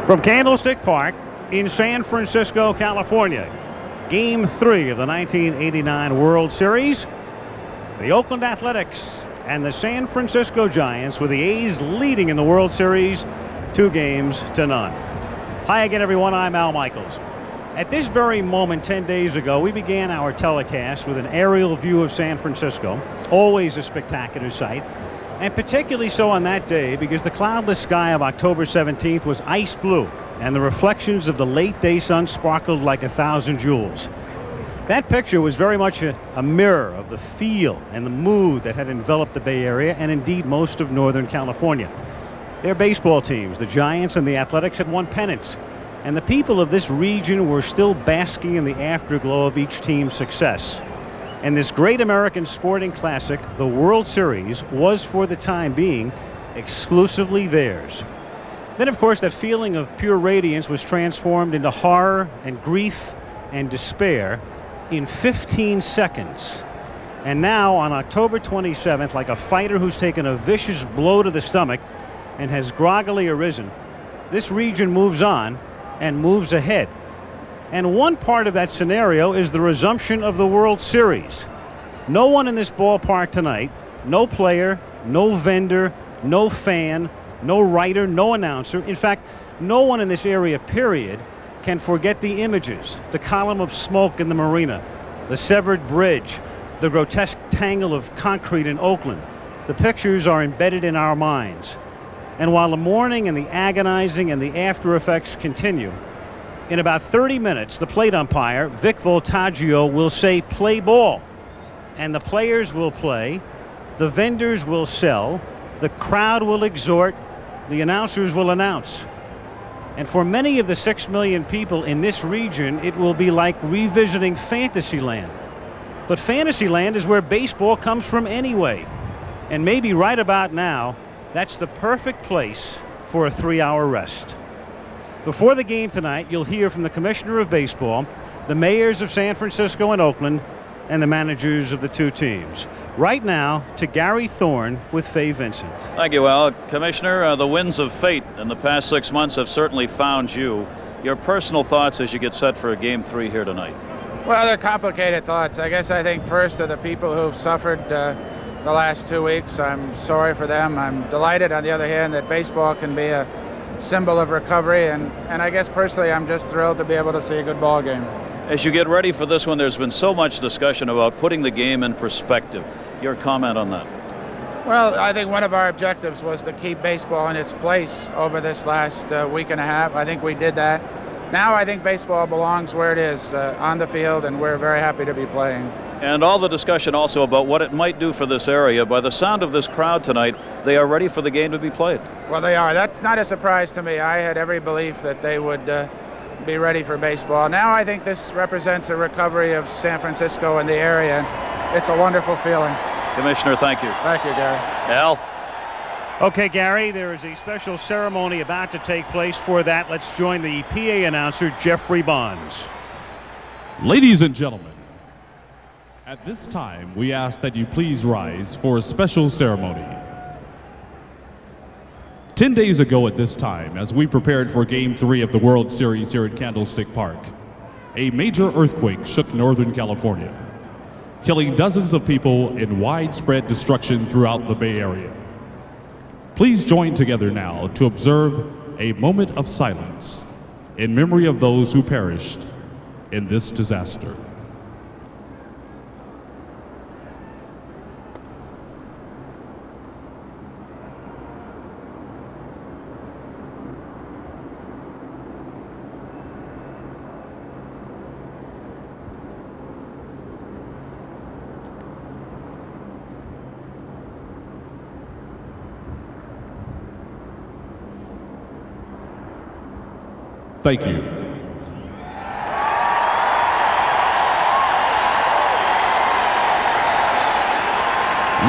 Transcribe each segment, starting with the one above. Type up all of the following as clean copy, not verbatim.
From Candlestick Park in San Francisco, California, Game 3 of the 1989 World Series, the Oakland Athletics and the San Francisco Giants, with the A's leading in the World Series 2-0. Hi again, everyone. I'm Al Michaels. At this very moment 10 days ago, we began our telecast with an aerial view of San Francisco, always a spectacular sight, and particularly so on that day because the cloudless sky of October 17th was ice blue, and the reflections of the late day sun sparkled like 1,000 jewels. That picture was very much a mirror of the feel and the mood that had enveloped the Bay Area and indeed most of Northern California. Their baseball teams, the Giants and the Athletics, had won pennants, and the people of this region were still basking in the afterglow of each team's success. And this great American sporting classic, the World Series, was for the time being exclusively theirs. Then, of course, that feeling of pure radiance was transformed into horror and grief and despair in 15 seconds. And now, on October 27th, like a fighter who's taken a vicious blow to the stomach and has groggily arisen, this region moves on and moves ahead. And one part of that scenario is the resumption of the World Series. No one in this ballpark tonight, no player, no vendor, no fan, no writer, no announcer, in fact, no one in this area, period, can forget the images, the column of smoke in the marina, the severed bridge, the grotesque tangle of concrete in Oakland. The pictures are embedded in our minds. And while the mourning and the agonizing and the after effects continue, in about 30 minutes, the plate umpire, Vic Voltaggio, will say play ball. And the players will play, the vendors will sell, the crowd will exhort, the announcers will announce. And for many of the 6 million people in this region, it will be like revisiting Fantasyland. But Fantasyland is where baseball comes from anyway. And maybe right about now, that's the perfect place for a 3-hour rest. Before the game tonight, you'll hear from the commissioner of baseball, the mayors of San Francisco and Oakland, and the managers of the two teams. Right now, to Gary Thorne with Fay Vincent. Thank you, Al. Commissioner, the winds of fate in the past 6 months have certainly found you. Your personal thoughts as you get set for Game 3 here tonight? Well, they're complicated thoughts. I think first are the people who've suffered the last 2 weeks. I'm sorry for them. I'm delighted, on the other hand, that baseball can be a symbol of recovery, and I guess personally I'm just thrilled to be able to see a good ball game. As you get ready for this one, there's been so much discussion about putting the game in perspective. Your comment on that? Well, I think one of our objectives was to keep baseball in its place over this last week and a half. I think we did that. Now I think baseball belongs where it is, on the field, and we're very happy to be playing. And all the discussion also about what it might do for this area. By the sound of this crowd tonight, they are ready for the game to be played. Well, they are. That's not a surprise to me. I had every belief that they would be ready for baseball. Now I think this represents a recovery of San Francisco and the area. It's a wonderful feeling. Commissioner, thank you. Thank you, Gary. Al? Okay, Gary, there is a special ceremony about to take place. For that, let's join the PA announcer, Jeffrey Bonds. Ladies and gentlemen, at this time, we ask that you please rise for a special ceremony. 10 days ago at this time, as we prepared for Game 3 of the World Series here at Candlestick Park, a major earthquake shook Northern California, killing dozens of people and widespread destruction throughout the Bay Area. Please join together now to observe a moment of silence in memory of those who perished in this disaster. Thank you.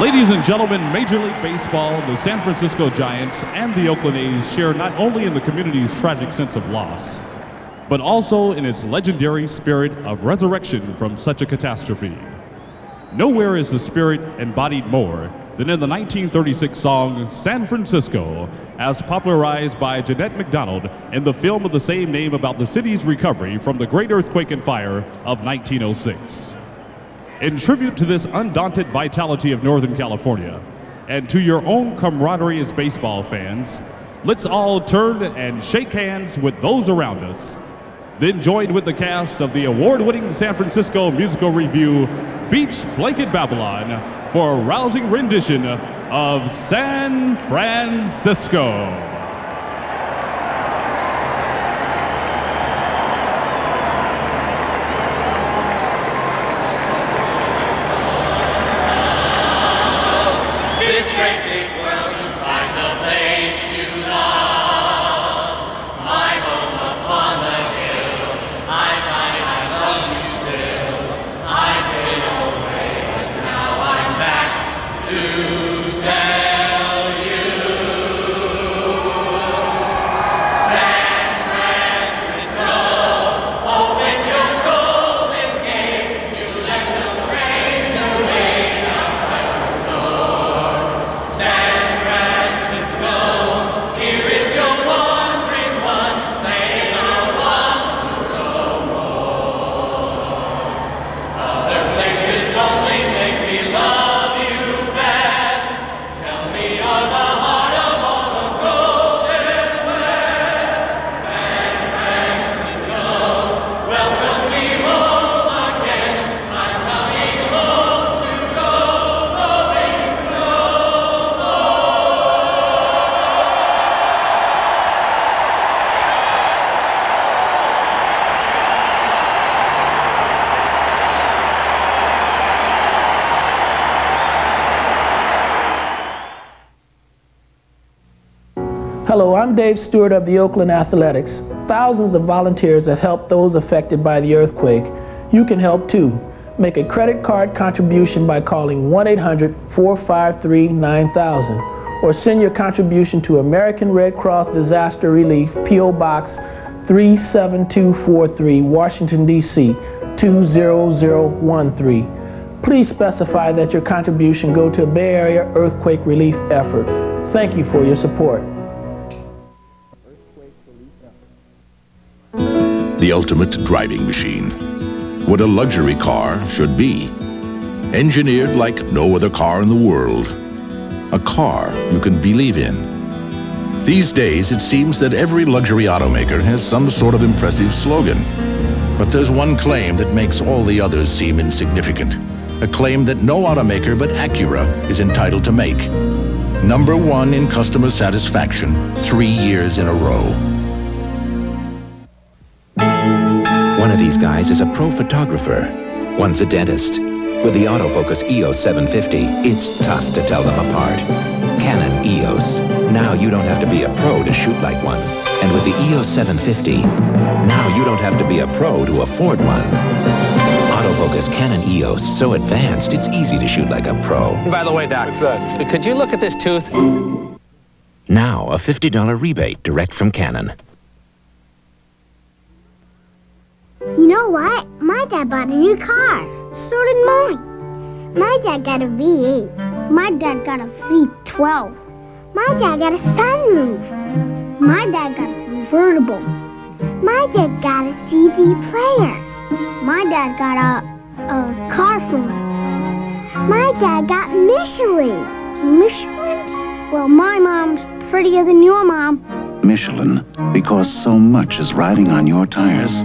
Ladies and gentlemen, Major League Baseball, the San Francisco Giants, and the Oakland A's share not only in the community's tragic sense of loss, but also in its legendary spirit of resurrection from such a catastrophe. Nowhere is the spirit embodied more than in the 1936 song San Francisco, as popularized by Jeanette MacDonald in the film of the same name about the city's recovery from the great earthquake and fire of 1906. In tribute to this undaunted vitality of Northern California, and to your own camaraderie as baseball fans, let's all turn and shake hands with those around us. Then join with the cast of the award-winning San Francisco musical review, Beach Blanket Babylon, for a rousing rendition of San Francisco. Hello, I'm Dave Stewart of the Oakland Athletics. Thousands of volunteers have helped those affected by the earthquake. You can help too. Make a credit card contribution by calling 1-800-453-9000 or send your contribution to American Red Cross Disaster Relief, P.O. Box 37243, Washington, D.C. 20013. Please specify that your contribution go to a Bay Area earthquake relief effort. Thank you for your support. The ultimate driving machine. What a luxury car should be. Engineered like no other car in the world. A car you can believe in. These days, it seems that every luxury automaker has some sort of impressive slogan. But there's one claim that makes all the others seem insignificant. A claim that no automaker but Acura is entitled to make. #1 in customer satisfaction, 3 years in a row. One of these guys is a pro photographer. One's a dentist. With the autofocus EOS 750, it's tough to tell them apart. Canon EOS. Now you don't have to be a pro to shoot like one. And with the EOS 750, now you don't have to be a pro to afford one. Autofocus Canon EOS, so advanced, it's easy to shoot like a pro. By the way, Doc, what's that? Could you look at this tooth? Now, a $50 rebate direct from Canon. You know what? My dad bought a new car. So did mine. My dad got a V8. My dad got a V12. My dad got a sunroof. My dad got a convertible. My dad got a CD player. My dad got a car phone. My dad got Michelin. Michelin? Well, my mom's prettier than your mom. Michelin, because so much is riding on your tires.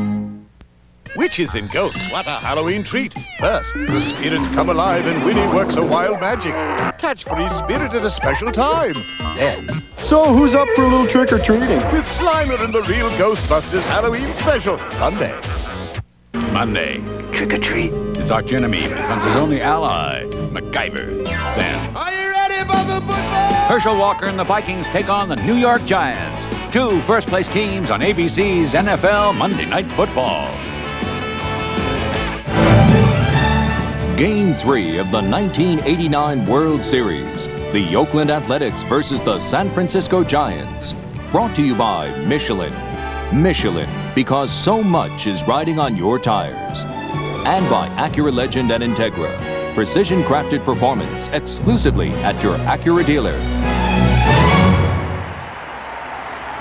Witches and ghosts, what a Halloween treat. First, the spirits come alive and Winnie works a wild magic. Catch free spirit at a special time. Then... So who's up for a little trick-or-treating? With Slimer and the Real Ghostbusters Halloween Special, Sunday. Monday, trick-or-treat. His archenemy becomes his only ally, MacGyver. Then... Are you ready for the football? Herschel Walker and the Vikings take on the New York Giants. 2 first-place teams on ABC's NFL Monday Night Football. Game 3 of the 1989 World Series. The Oakland Athletics versus the San Francisco Giants. Brought to you by Michelin. Michelin, because so much is riding on your tires. And by Acura Legend and Integra. precision-crafted performance exclusively at your Acura dealer.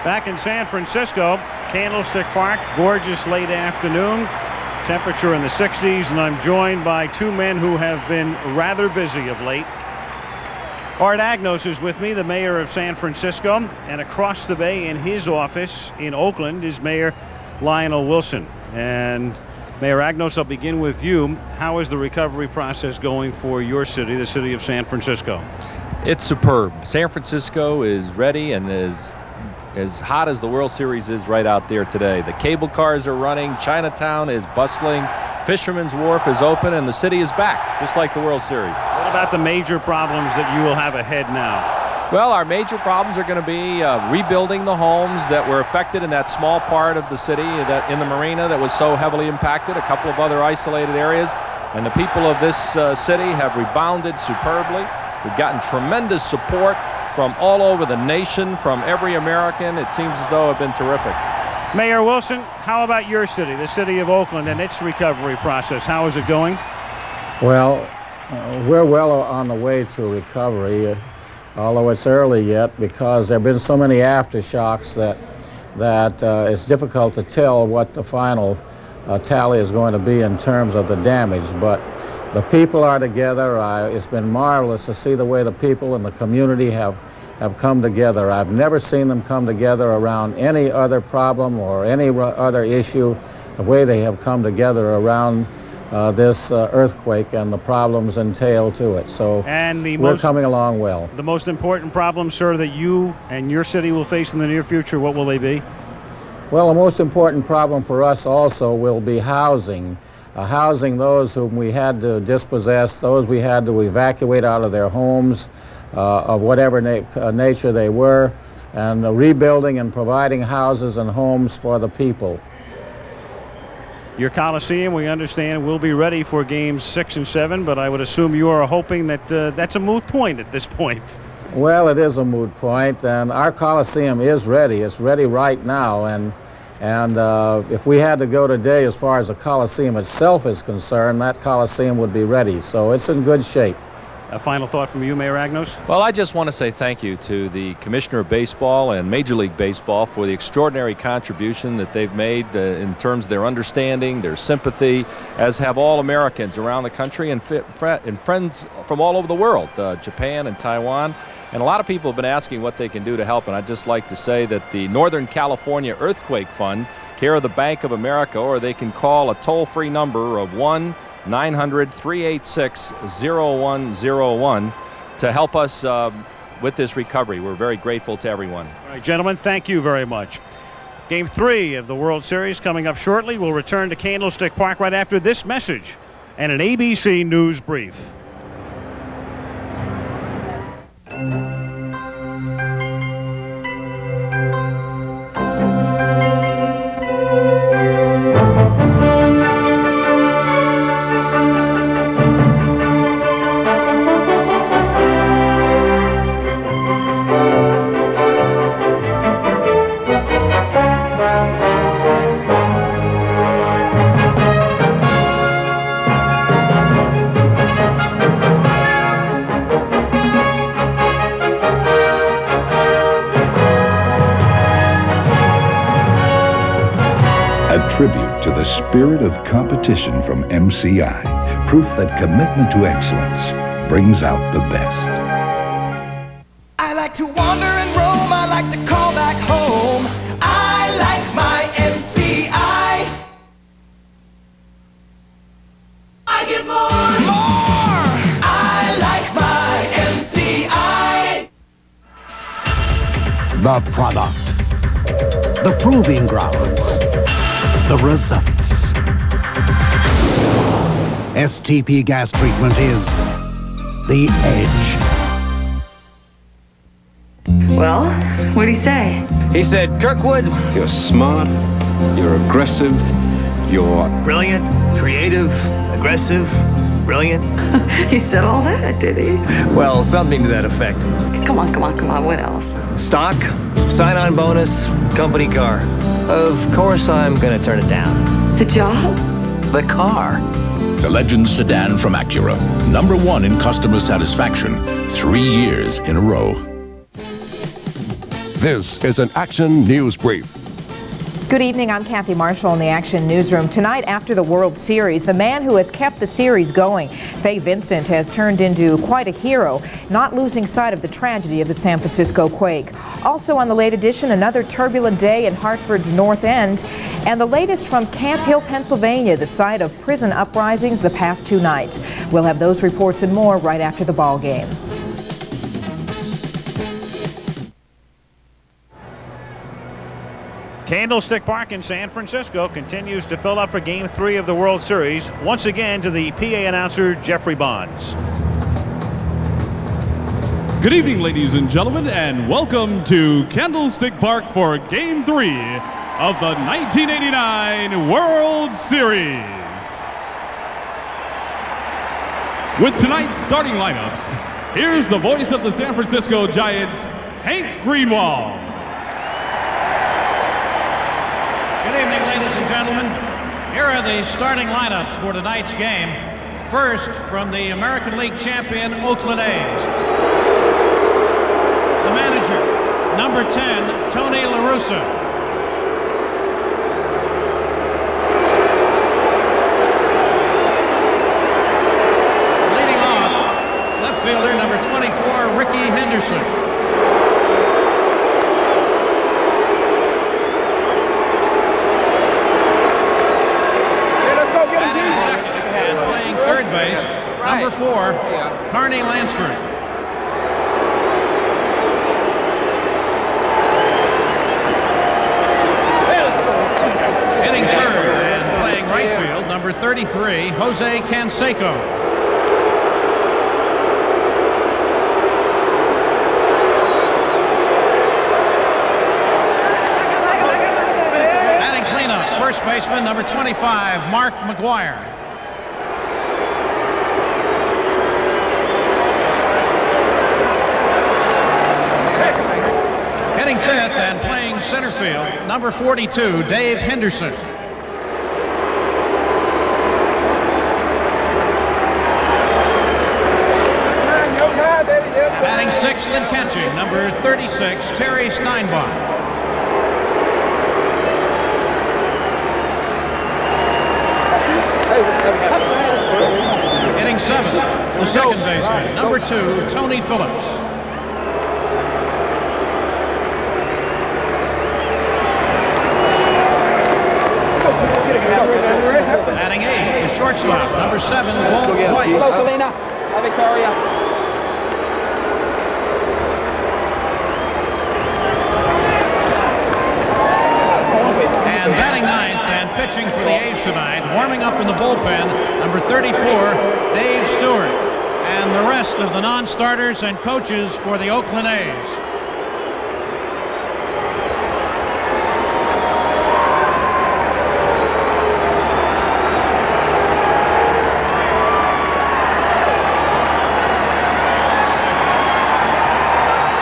Back in San Francisco, Candlestick Park, gorgeous late afternoon. Temperature in the 60s, and I'm joined by two men who have been rather busy of late. Art Agnos is with me, the mayor of San Francisco, and across the bay in his office in Oakland is Mayor Lionel Wilson. And Mayor Agnos, I'll begin with you. How is the recovery process going for your city, the city of San Francisco? It's superb. San Francisco is ready and is as hot as the World Series is right out there today. The cable cars are running, Chinatown is bustling, Fisherman's Wharf is open, and the city is back, just like the World Series. What about the major problems that you will have ahead now? Well, our major problems are going to be rebuilding the homes that were affected in that small part of the city, that in the marina that was so heavily impacted, a couple of other isolated areas, and the people of this city have rebounded superbly. We've gotten tremendous support from all over the nation, from every American. It seems as though it's been terrific. Mayor Wilson, how about your city, the city of Oakland, and its recovery process? How is it going? Well, we're well on the way to recovery, although it's early yet because there have been so many aftershocks that it's difficult to tell what the final tally is going to be in terms of the damage. But the people are together. It's been marvelous to see the way the people in the community have come together. I've never seen them come together around any other problem or any other issue, the way they have come together around this earthquake and the problems entailed to it. So we're coming along well. The most important problems, sir, that you and your city will face in the near future, what will they be? Well, the most important problem for us also will be housing. Housing those whom we had to dispossess, those we had to evacuate out of their homes of whatever nature they were, and rebuilding and providing houses and homes for the people. Your Coliseum, we understand, will be ready for games 6 and 7, but I would assume you are hoping that that's a moot point at this point. Well, it is a moot point, and our Coliseum is ready. It's ready right now, and if we had to go today as far as the Coliseum itself is concerned, that Coliseum would be ready. So it's in good shape. A final thought from you, Mayor Agnos? Well, I just want to say thank you to the Commissioner of Baseball and Major League Baseball for the extraordinary contribution that they've made in terms of their understanding, their sympathy, as have all Americans around the country and friends from all over the world, Japan and Taiwan. And a lot of people have been asking what they can do to help, and I'd just like to say that the Northern California Earthquake Fund, care of the Bank of America, or they can call a toll-free number of 1-900-386-0101 to help us with this recovery. We're very grateful to everyone. All right, gentlemen, thank you very much. Game 3 of the World Series coming up shortly. We'll return to Candlestick Park right after this message and an ABC News Brief. Tribute to the spirit of competition from MCI, proof that commitment to excellence brings out the best. I like to wander and roam, I like to call back home. I like my MCI. I get more. I like my MCI. The product, the proving grounds, the results. STP gas treatment is the edge. Well, what'd he say? He said, Kirkwood, you're smart, you're aggressive, you're brilliant, creative, aggressive, brilliant. He said all that, did he? Well, something to that effect. Come on, what else? Stock, sign-on bonus, company car. Of course I'm gonna turn it down. The job? The car. The Legend sedan from Acura, #1 in customer satisfaction, 3 years in a row. This is an Action News Brief. Good evening, I'm Kathy Marshall in the Action Newsroom. Tonight after the World Series, the man who has kept the series going, Fay Vincent, has turned into quite a hero, not losing sight of the tragedy of the San Francisco quake. Also on the late edition, another turbulent day in Hartford's North End, and the latest from Camp Hill, Pennsylvania, the site of prison uprisings the past 2 nights. We'll have those reports and more right after the ball game. Candlestick Park in San Francisco continues to fill up for Game 3 of the World Series. Once again to the PA announcer, Jeffrey Bonds. Good evening, ladies and gentlemen, and welcome to Candlestick Park for Game 3 of the 1989 World Series. With tonight's starting lineups, here's the voice of the San Francisco Giants, Hank Greenwald. Good evening, ladies and gentlemen. Here are the starting lineups for tonight's game. First, from the American League champion Oakland A's. The manager, number 10, Tony La Russa. Leading off, left fielder, number 24, Ricky Henderson. Third base, number 4, Carney Lansford. Hitting third and playing right field, number 33, Jose Canseco. Batting cleanup, first baseman, number 25, Mark McGuire. Hitting fifth and playing center field, number 42, Dave Henderson. Batting sixth and catching, number 36, Terry Steinbach. Hitting seventh, the second baseman, number 2, Tony Phillips. Batting eighth, the shortstop, number 7, Walt Weiss. And batting ninth and pitching for the A's tonight, warming up in the bullpen, number 34, Dave Stewart, and the rest of the non-starters and coaches for the Oakland A's.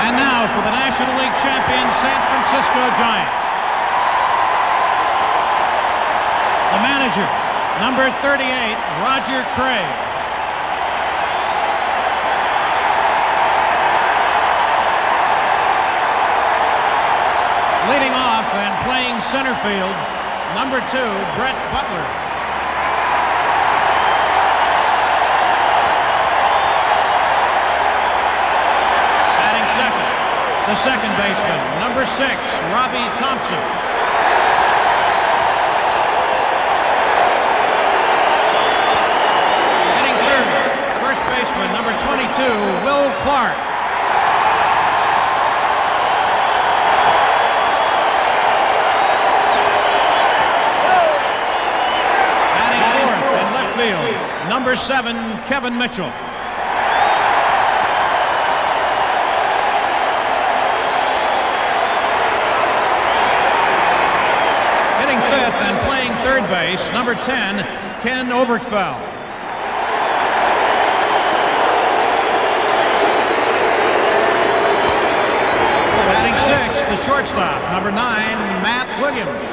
And now for the National League champion San Francisco Giants. The manager, number 38, Roger Craig. Leading off and playing center field, number 2, Brett Butler. Batting second, the second baseman, number 6, Robbie Thompson. First baseman, number 22, Will Clark. Batting fourth in left field, number 7, Kevin Mitchell. Hitting fifth and playing third base, number 10, Ken Oberkfell. Batting sixth, the shortstop, number 9, Matt Williams.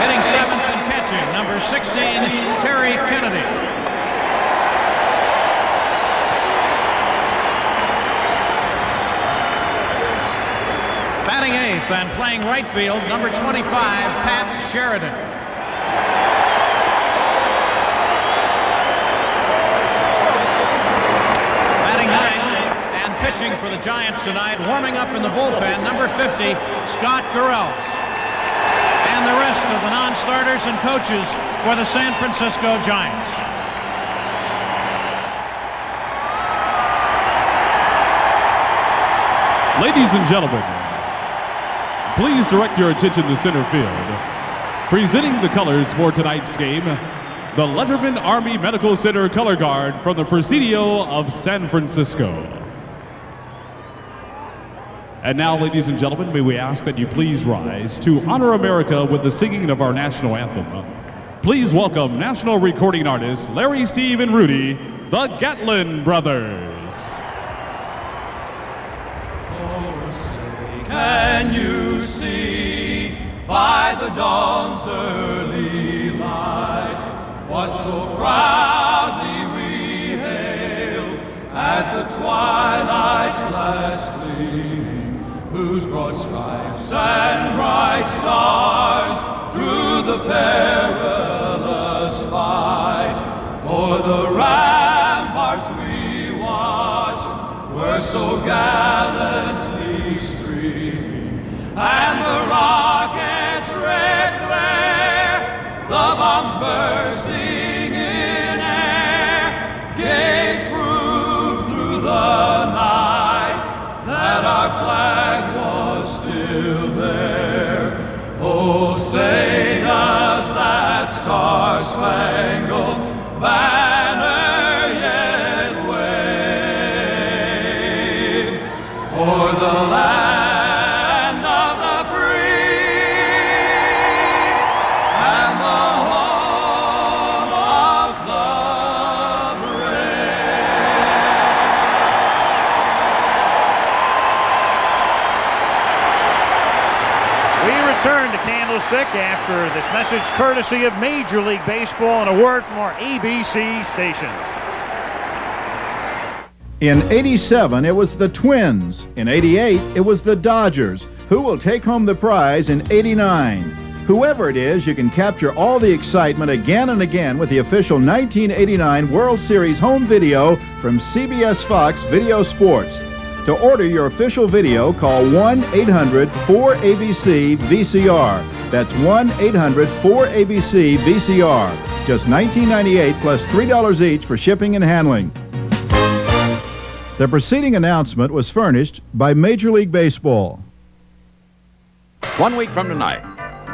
Hitting seventh and catching, number 16, Terry Kennedy. Batting eighth and playing right field, number 25, Pat Sheridan. Batting ninth and pitching for the Giants tonight, warming up in the bullpen, number 50, Scott Gurels. And the rest of the non-starters and coaches for the San Francisco Giants. Ladies and gentlemen, please direct your attention to center field. Presenting the colors for tonight's game, the Letterman Army Medical Center color guard from the Presidio of San Francisco. And now, ladies and gentlemen, may we ask that you please rise to honor America with the singing of our national anthem. Please welcome national recording artists Larry, Steve, and Rudy, the Gatlin Brothers. Oh, say, can you see by the dawn's early light what so proudly we hailed at the twilight's last gleaming, whose broad stripes and bright stars through the perilous fight o'er the ramparts we watched were so gallantly streaming, and the rocket's red glare, the bombs bursting in air, gave proof through the night that our flag was still there. Oh, say does that star-spangled banner yet wave o'er the land of the free and the home of the We return to Candlestick after this message courtesy of Major League Baseball and a word from our ABC stations. In '87, it was the Twins. In '88, it was the Dodgers. Who will take home the prize in '89? Whoever it is, you can capture all the excitement again and again with the official 1989 World Series home video from CBS Fox Video Sports. To order your official video, call 1-800-4ABC-VCR. That's 1-800-4ABC-VCR. Just $19.98 plus $3 each for shipping and handling. The preceding announcement was furnished by Major League Baseball. 1 week from tonight,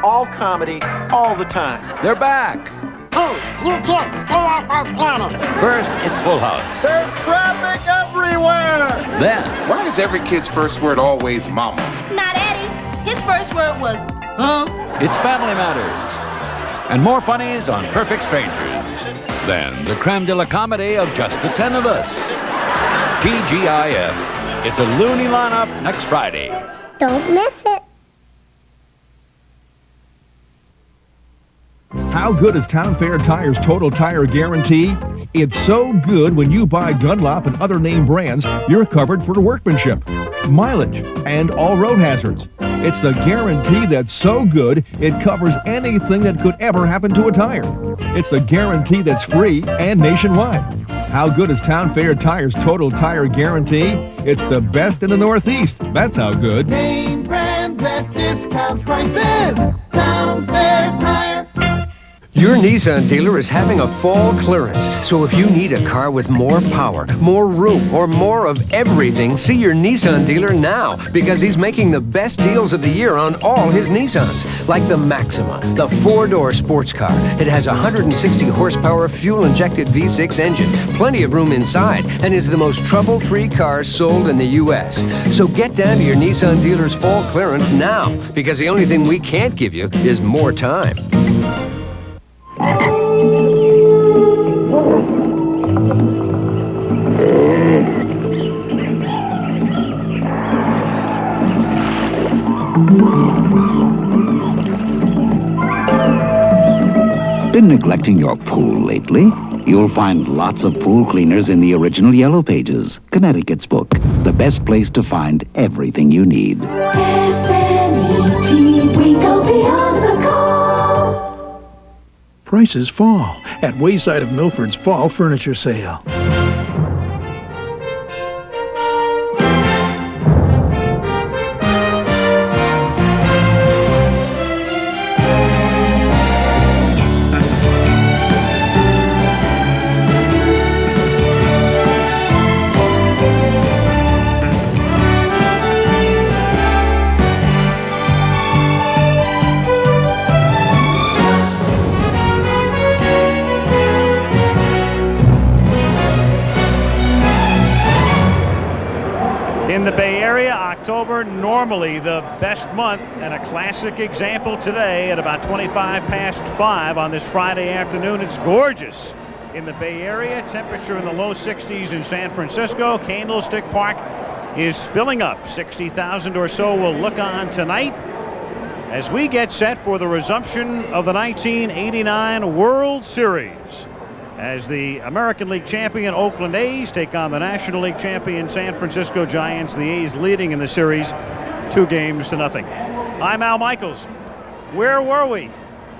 All comedy, all the time. they're back. Hey, you can't stay off our planet. First, it's Full House. There's traffic everywhere! Then, Why is every kid's first word always mama? Not Eddie. His first word was, huh? it's Family Matters. And more funnies on Perfect Strangers. Then, the creme de la comedy of Just the 10 of Us. TGIF. It's a loony lineup next Friday. Don't miss it. How good is Town Fair Tire's Total Tire Guarantee? It's so good when you buy Dunlop and other name brands, you're covered for workmanship, mileage, and all road hazards. It's the guarantee that's so good, it covers anything that could ever happen to a tire. It's the guarantee that's free and nationwide. How good is Town Fair Tire's Total Tire Guarantee? It's the best in the Northeast. That's how good. Name brands at discount prices. Town Fair Tire. Your Nissan dealer is having a fall clearance, so if you need a car with more power, more room, or more of everything, see your Nissan dealer now, because he's making the best deals of the year on all his Nissans, like the Maxima, the four-door sports car. It has a 160 horsepower fuel-injected V6 engine, plenty of room inside, and is the most trouble-free car sold in the U.S. So get down to your Nissan dealer's fall clearance now, because the only thing we can't give you is more time. Been neglecting your pool lately? You'll find lots of pool cleaners in the original Yellow Pages, Connecticut's book. The best place to find everything you need. S-N-E-T, we go beyond the call. Prices fall at Wayside of Milford's Fall Furniture Sale. In the Bay Area, October, normally the best month, and a classic example today at about 5:25 on this Friday afternoon. It's gorgeous in the Bay Area. Temperature in the low 60s in San Francisco. Candlestick Park is filling up. 60,000 or so will look on tonight as we get set for the resumption of the 1989 World Series, as the American League champion Oakland A's take on the National League champion San Francisco Giants. The A's leading in the series 2-0. I'm Al Michaels. Where were we?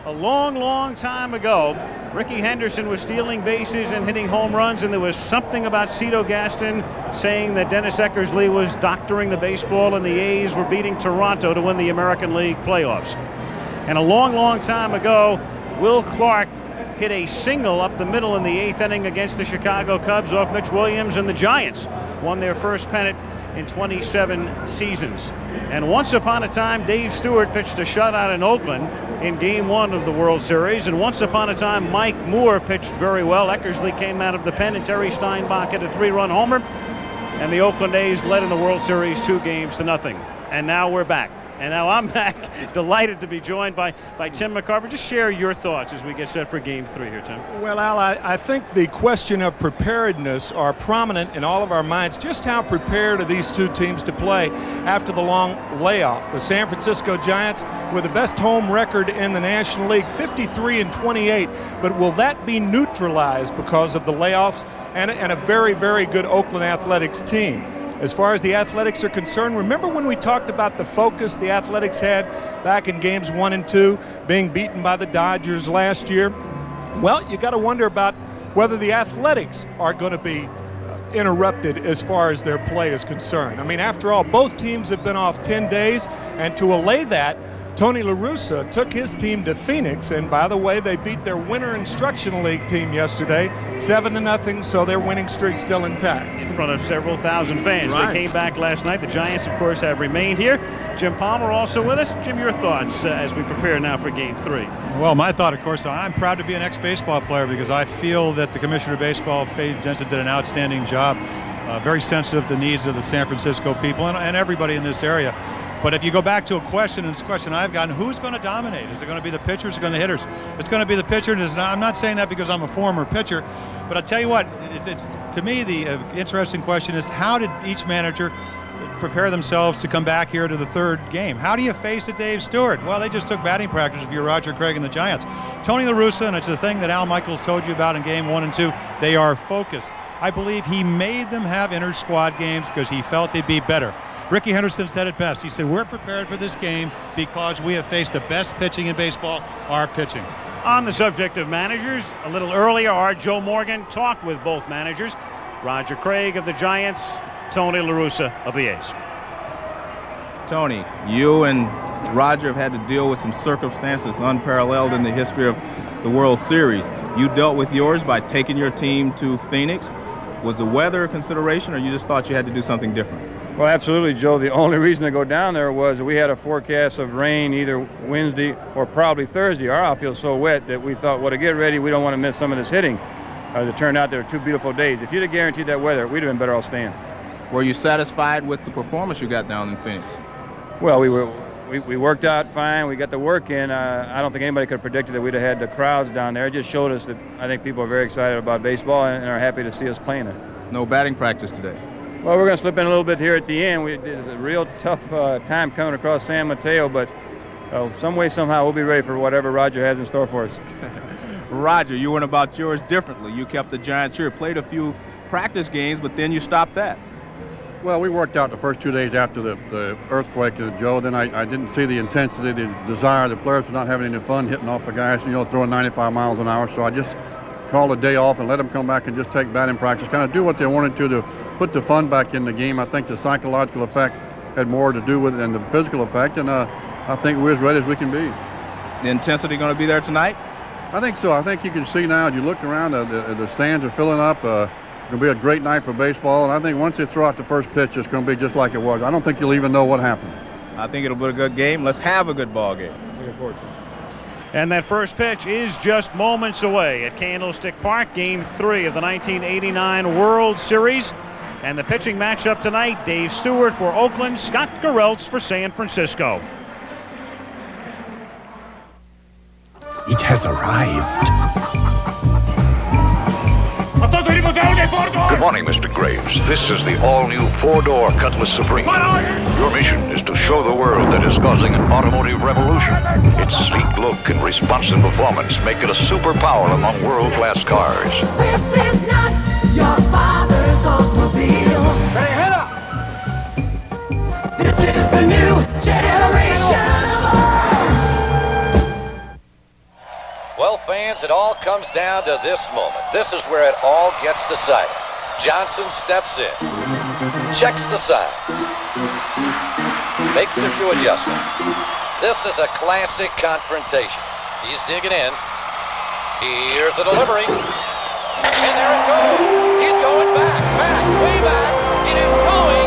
A long time ago, Ricky Henderson was stealing bases and hitting home runs, and there was something about Cito Gaston saying that Dennis Eckersley was doctoring the baseball, and the A's were beating Toronto to win the American League playoffs. And a long time ago, Will Clark hit a single up the middle in the 8th inning against the Chicago Cubs off Mitch Williams, and the Giants won their first pennant in 27 seasons. And once upon a time, Dave Stewart pitched a shutout in Oakland in Game 1 of the World Series, and once upon a time, Mike Moore pitched very well. Eckersley came out of the pen, and Terry Steinbach hit a 3-run homer, and the Oakland A's led in the World Series 2-0. And now we're back. And now I'm back, delighted to be joined by Tim McCarver. Just share your thoughts as we get set for Game 3 here, Tim. Well, Al, I think the question of preparedness are prominent in all of our minds. Just how prepared are these two teams to play after the long layoff? The San Francisco Giants with the best home record in the National League, 53-28. But will that be neutralized because of the layoffs and a very good Oakland Athletics team? As far as the Athletics are concerned, remember when we talked about the focus the Athletics had back in games 1 and 2, being beaten by the Dodgers last year? Well, you got to wonder about whether the Athletics are going to be interrupted as far as their play is concerned. I mean, after all, both teams have been off 10 days, and to allay that, Tony La Russa took his team to Phoenix, and by the way, they beat their Winter Instructional League team yesterday, 7-0, so their winning streak's still intact. In front of several thousand fans. Right. They came back last night. The Giants, of course, have remained here. Jim Palmer also with us. Jim, your thoughts as we prepare now for Game 3? Well, my thought, of course, I'm proud to be an ex-baseball player because I feel that the Commissioner of Baseball, Faye Jensen, did an outstanding job. Very sensitive to the needs of the San Francisco people and everybody in this area. But if you go back to a question, and it's a question I've gotten, who's going to dominate? Is it going to be the pitchers or going to hitters? It's going to be the pitcher. And I'm not saying that because I'm a former pitcher, but I'll tell you what, it's to me, the interesting question is how did each manager prepare themselves to come back here to the third game? How do you face a Dave Stewart? Well, they just took batting practice if you're Roger Craig and the Giants. Tony La Russa, and it's the thing that Al Michaels told you about in Game 1 and 2, they are focused. I believe he made them have inter-squad games because he felt they'd be better. Ricky Henderson said it best. He said, we're prepared for this game because we have faced the best pitching in baseball, our pitching. On the subject of managers, a little earlier, our Joe Morgan talked with both managers, Roger Craig of the Giants, Tony La Russa of the A's. Tony, you and Roger have had to deal with some circumstances unparalleled in the history of the World Series. You dealt with yours by taking your team to Phoenix. Was the weather a consideration, or you just thought you had to do something different? Well, absolutely, Joe. The only reason to go down there was we had a forecast of rain either Wednesday or probably Thursday. Our outfield's so wet that we thought, well, to get ready, we don't want to miss some of this hitting. As it turned out, there were 2 beautiful days. If you'd have guaranteed that weather, we'd have been better off staying. Were you satisfied with the performance you got down in Phoenix? Well, we worked out fine. We got the work in. I don't think anybody could have predicted that we'd have had the crowds down there. It just showed us that I think people are very excited about baseball and are happy to see us playing it. No batting practice today? Well, we're going to slip in a little bit here at the end. It's a real tough time coming across San Mateo, but some way, somehow, we'll be ready for whatever Roger has in store for us. Roger, you went about yours differently. You kept the Giants here, played a few practice games, but then you stopped that. Well, we worked out the first 2 days after the earthquake, Joe. Then I didn't see the intensity, the desire. The players were not having any fun hitting off the guys, throwing 95 miles an hour. So I just called a day off and let them come back and just take batting practice, kind of do what they wanted to put the fun back in the game. I think the psychological effect had more to do with it than the physical effect, and I think we're as ready as we can be. The intensity going to be there tonight? I think so. I think you can see now, as you look around, the stands are filling up. It's going to be a great night for baseball, and I think once they throw out the first pitch, it's going to be just like it was. I don't think you'll even know what happened. I think it'll be a good game. Let's have a good ball game. Looking forward to it. And that first pitch is just moments away at Candlestick Park, Game 3 of the 1989 World Series. And the pitching matchup tonight, Dave Stewart for Oakland, Scott Gereltz for San Francisco. It has arrived. Good morning, Mr. Graves. This is the all-new four-door Cutlass Supreme. Your mission is to show the world that is causing an automotive revolution. Its sleek look and responsive performance make it a superpower among world-class cars. This is not your father's Oldsmobile. This is the new generation of ours. Well, fans, it all comes down to this moment. This is where it all gets decided. Johnson steps in, checks the signs, makes a few adjustments. This is a classic confrontation. He's digging in. Here's the delivery. And there it goes. He's going back, way back. It is going,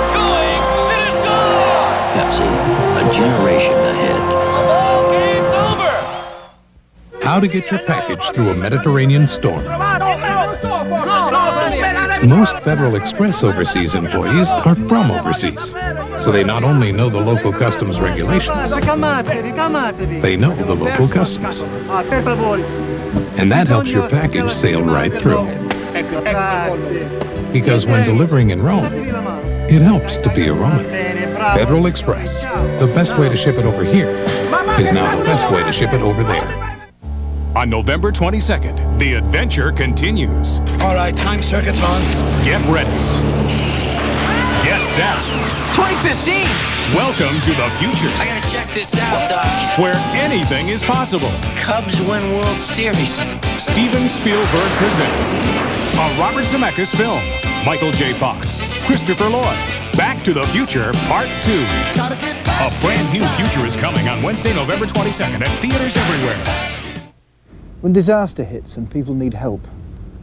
it is gone. Pepsi, a generation ahead. The ball game's over. How to get your package through a Mediterranean storm. Most Federal Express overseas employees are from overseas, so they not only know the local customs regulations, they know the local customs. And that helps your package sail right through. Because when delivering in Rome, it helps to be a Roman. Federal Express, the best way to ship it over here is now the best way to ship it over there. On November 22nd, the adventure continues. All right, time circuit's on. Get ready. Get set. 2015! Welcome to the future. I gotta check this out, Doc. Where anything is possible. Cubs win World Series. Steven Spielberg presents a Robert Zemeckis film. Michael J. Fox, Christopher Lloyd. Back to the Future Part 2. A brand new future is coming on Wednesday, November 22nd at theaters everywhere. When disaster hits and people need help,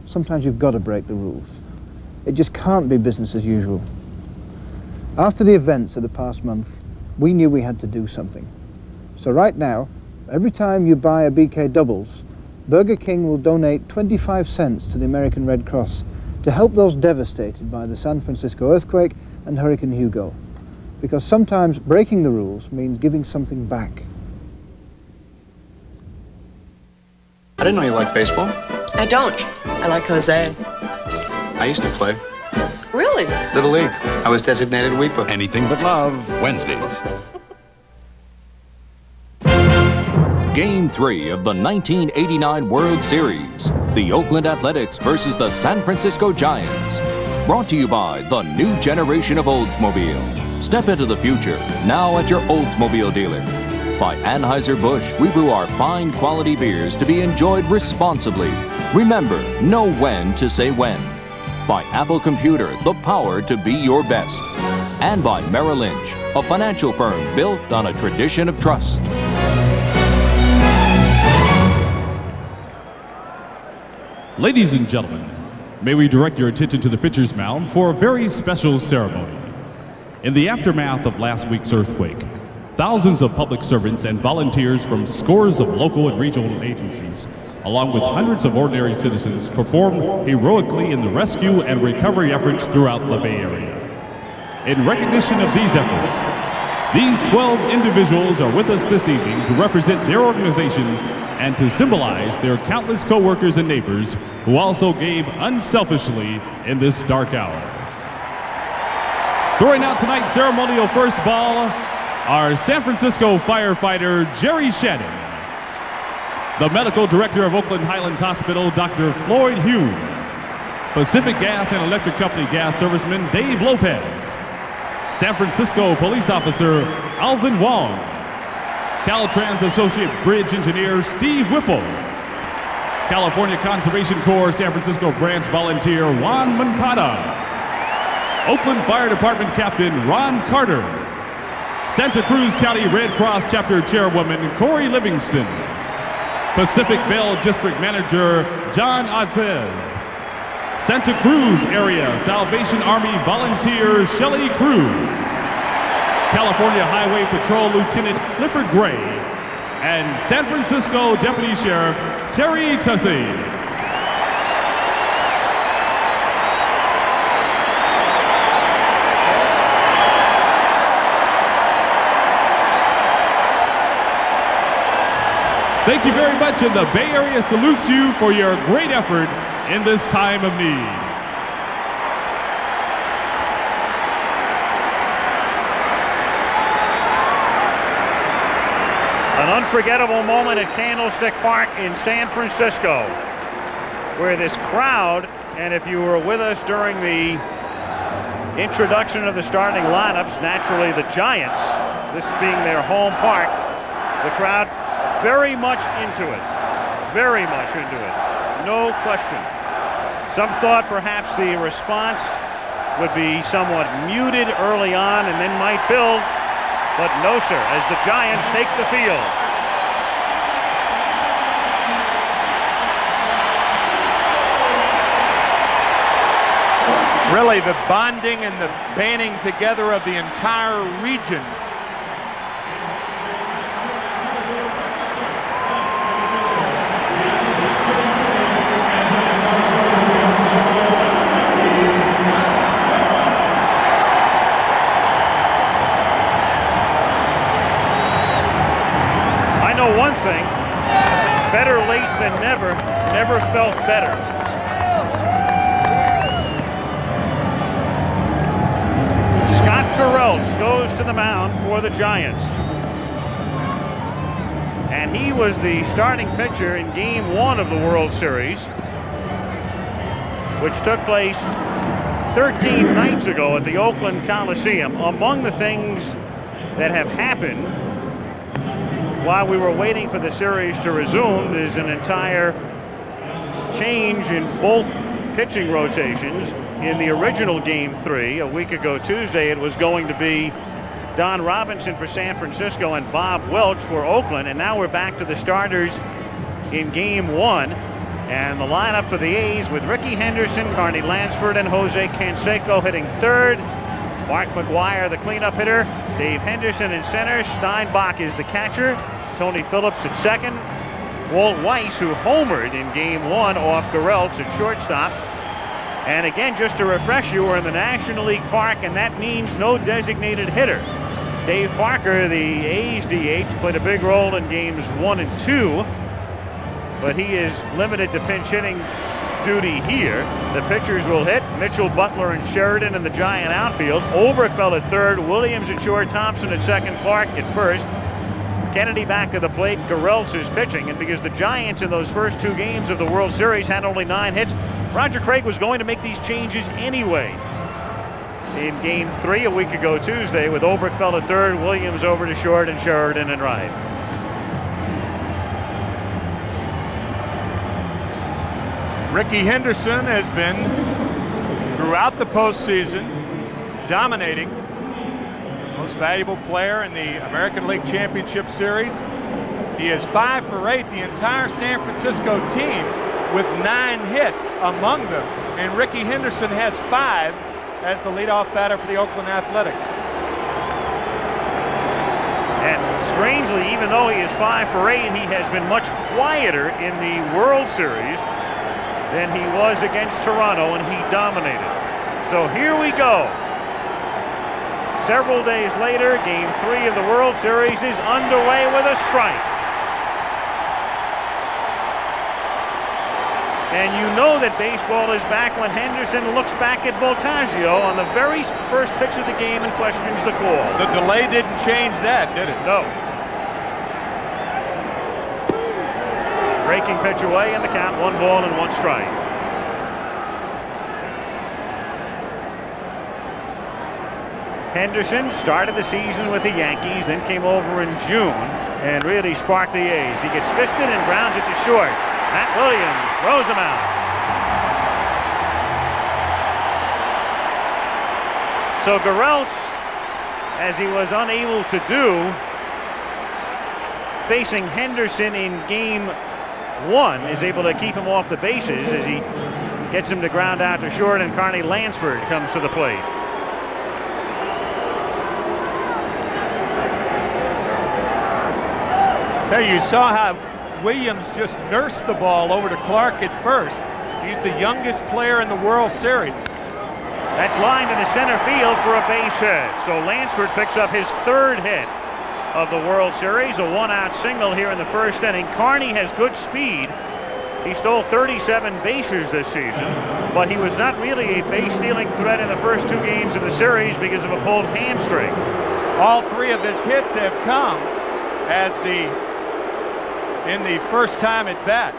sometimes you've got to break the rules. It just can't be business as usual. After the events of the past month, we knew we had to do something. So right now, every time you buy a BK Doubles, Burger King will donate 25 cents to the American Red Cross to help those devastated by the San Francisco earthquake and Hurricane Hugo. Because sometimes breaking the rules means giving something back. I didn't know you liked baseball. I don't. I like Jose. I used to play. Really? Little League. I was designated weeper. Anything but love, Wednesdays. Game 3 of the 1989 World Series. The Oakland Athletics versus the San Francisco Giants. Brought to you by the new generation of Oldsmobile. Step into the future, now at your Oldsmobile dealer. By Anheuser-Busch, we brew our fine quality beers to be enjoyed responsibly. Remember, know when to say when. By Apple Computer, the power to be your best. And by Merrill Lynch, a financial firm built on a tradition of trust. Ladies and gentlemen, may we direct your attention to the pitcher's mound for a very special ceremony. In the aftermath of last week's earthquake, thousands of public servants and volunteers from scores of local and regional agencies, along with hundreds of ordinary citizens, performed heroically in the rescue and recovery efforts throughout the Bay Area. In recognition of these efforts, these 12 individuals are with us this evening to represent their organizations and to symbolize their countless co-workers and neighbors who also gave unselfishly in this dark hour. Throwing out tonight's ceremonial first ball, our San Francisco firefighter, Jerry Shannon. The medical director of Oakland Highlands Hospital, Dr. Floyd Hugh. Pacific Gas and Electric Company gas serviceman Dave Lopez. San Francisco police officer Alvin Wong. Caltrans Associate Bridge Engineer Steve Whipple. California Conservation Corps San Francisco Branch Volunteer Juan Mancada. Oakland Fire Department Captain Ron Carter. Santa Cruz County Red Cross Chapter Chairwoman Corey Livingston. Pacific Bell District Manager John Artez. Santa Cruz Area Salvation Army Volunteer Shelley Cruz. California Highway Patrol Lieutenant Clifford Gray. And San Francisco Deputy Sheriff Terry Tussey. Thank you very much, and the Bay Area salutes you for your great effort in this time of need. An unforgettable moment at Candlestick Park in San Francisco, where this crowd, and if you were with us during the introduction of the starting lineups, naturally the Giants, this being their home park, the crowd very much into it. Very much into it. No question. Some thought perhaps the response would be somewhat muted early on and then might build, but no, sir, as the Giants take the field. Really, the bonding and the banding together of the entire region. One thing, better late than never, never felt better. Scott Garrelts goes to the mound for the Giants. And he was the starting pitcher in Game 1 of the World Series, which took place 13 nights ago at the Oakland Coliseum. Among the things that have happened while we were waiting for the series to resume is an entire change in both pitching rotations. In the original Game 3 a week ago Tuesday, it was going to be Don Robinson for San Francisco and Bob Welch for Oakland, and now we're back to the starters in Game 1. And the lineup for the A's with Ricky Henderson, Carney Lansford, and Jose Canseco hitting third. Mark McGuire, the cleanup hitter. Dave Henderson in center. Steinbach is the catcher. Tony Phillips at second. Walt Weiss, who homered in Game 1 off Garrelts at shortstop. And again, just to refresh you, we're in the National League Park, and that means no designated hitter. Dave Parker, the A's DH, played a big role in Games 1 and 2, but he is limited to pinch hitting duty here. The pitchers will hit Mitchell, Butler, and Sheridan in the Giant outfield. Oberkfell at third, Williams at short, Thompson at second, Clark at first. Kennedy back to the plate, Garrelts is pitching, and because the Giants in those first two games of the World Series had only 9 hits, Roger Craig was going to make these changes anyway. In Game 3 a week ago Tuesday, with Oberkfell at third, Williams over to short, and Sheridan at right. Ricky Henderson has been, throughout the postseason, dominating. Most valuable player in the American League Championship Series. He is 5 for 8, the entire San Francisco team with 9 hits among them. And Ricky Henderson has 5 as the leadoff batter for the Oakland Athletics. And strangely, even though he is 5 for 8, he has been much quieter in the World Series than he was against Toronto, and he dominated. So here we go. Several days later, Game 3 of the World Series is underway with a strike. And you know that baseball is back when Henderson looks back at Voltaggio on the very first pitch of the game and questions the call. The delay didn't change that, did it? No. Breaking pitch away, and the count 1 ball and 1 strike. Henderson started the season with the Yankees, then came over in June and really sparked the A's. He gets fisted and grounds it to short. Matt Williams throws him out. So Gereltz, as he was unable to do, facing Henderson in game 1, is able to keep him off the bases as he gets him to ground out to short, and Carney Lansford comes to the plate. Hey, you saw how Williams just nursed the ball over to Clark at first. He's the youngest player in the World Series. That's lined into center field for a base hit. So Lansford picks up his 3rd hit of the World Series, a 1-out single here in the 1st inning. Carney has good speed. He stole 37 bases this season, but he was not really a base-stealing threat in the first 2 games of the series because of a pulled hamstring. All 3 of his hits have come as in the first time at bat.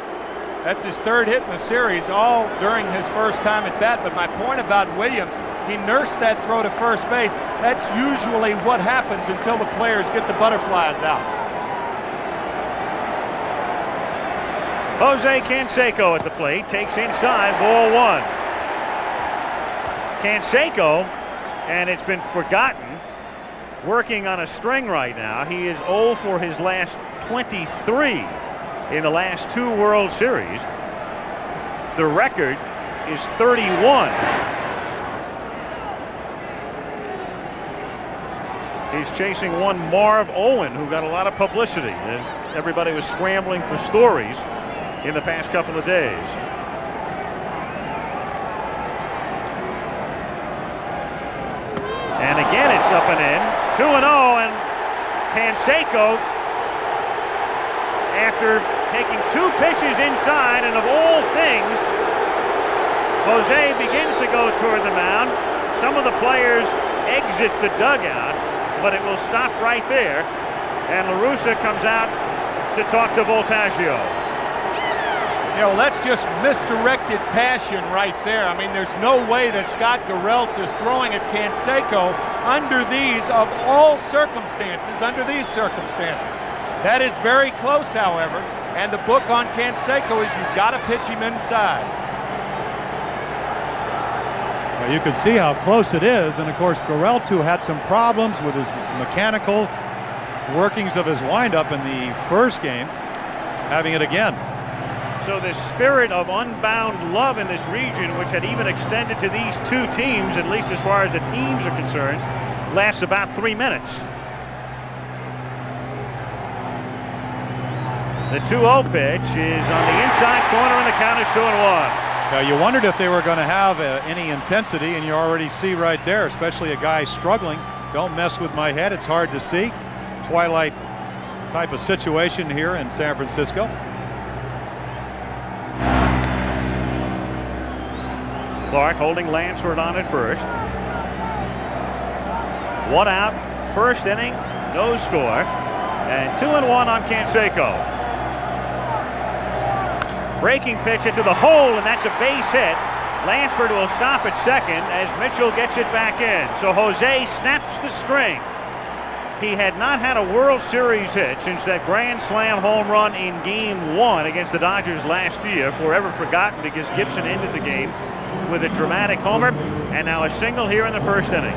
That's his 3rd hit in the series, all during his first time at bat. But my point about Williams, he nursed that throw to first base. That's usually what happens until the players get the butterflies out. Jose Canseco at the plate, takes inside, ball 1. Canseco, and it's been forgotten, working on a string right now. He is 0 for his last 23 in the last 2 World Series. The record is 31. He's chasing one Marv Owen, who got a lot of publicity as everybody was scrambling for stories in the past couple of days. And again, it's up and in. 2-0, and Canseco, after taking 2 pitches inside, and of all things, Jose begins to go toward the mound. Some of the players exit the dugouts, but it will stop right there. And La Russa comes out to talk to Voltaggio. You know, that's just misdirected passion right there. I mean, there's no way that Scott Gereltz is throwing at Canseco under these, of all circumstances, under these circumstances. That is very close, however, and the book on Canseco is you've got to pitch him inside. Well, you can see how close it is, and of course Gereltz, who had some problems with his mechanical workings of his windup in the first game, having it again. So the spirit of unbound love in this region, which had even extended to these 2 teams, at least as far as the teams are concerned, lasts about 3 minutes. The 2-0 pitch is on the inside corner, and the count is 2-1. Now, you wondered if they were going to have any intensity, and you already see right there, especially a guy struggling. Don't mess with my head, it's hard to see. Twilight type of situation here in San Francisco. Clark holding Lansford on at first. 1 out, 1st inning, no score, and 2-1 on Canseco. Breaking pitch into the hole, and that's a base hit. Lansford will stop at second as Mitchell gets it back in. So Jose snaps the string. He had not had a World Series hit since that grand slam home run in game 1 against the Dodgers last year, forever forgotten because Gibson ended the game with a dramatic homer, and now a single here in the 1st inning.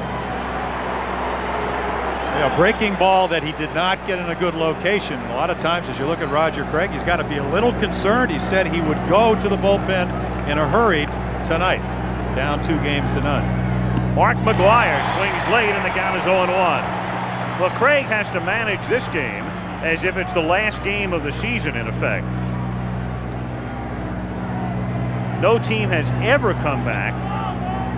A breaking ball that he did not get in a good location. A lot of times, as you look at Roger Craig, he's got to be a little concerned. He said he would go to the bullpen in a hurry tonight, down 2 games to none. Mark McGwire swings late, and the count is 0-1. Well, Craig has to manage this game as if it's the last game of the season, in effect. No team has ever come back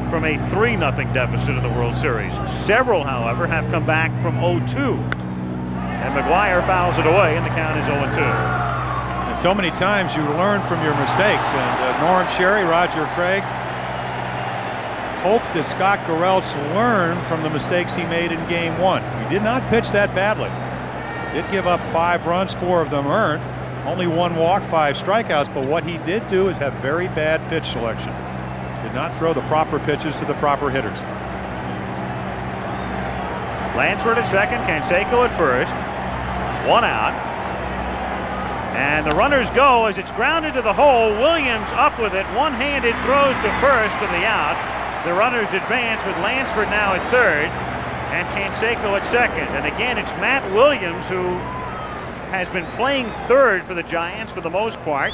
from a 3-0 deficit in the World Series. Several, however, have come back from 0-2. And McGwire fouls it away, and the count is 0-2. And so many times you learn from your mistakes. And Norm Sherry, Roger Craig, hoped that Scott Gereltz learned from the mistakes he made in game 1. He did not pitch that badly. Did give up 5 runs, 4 of them earned. Only 1 walk, 5 strikeouts, but what he did do is have very bad pitch selection. Did not throw the proper pitches to the proper hitters. Lansford at second, Canseco at first. 1 out. And the runners go as it's grounded to the hole. Williams up with it. One-handed throws to first for the out. The runners advance with Lansford now at third and Canseco at second. And again, it's Matt Williams who has been playing third for the Giants for the most part.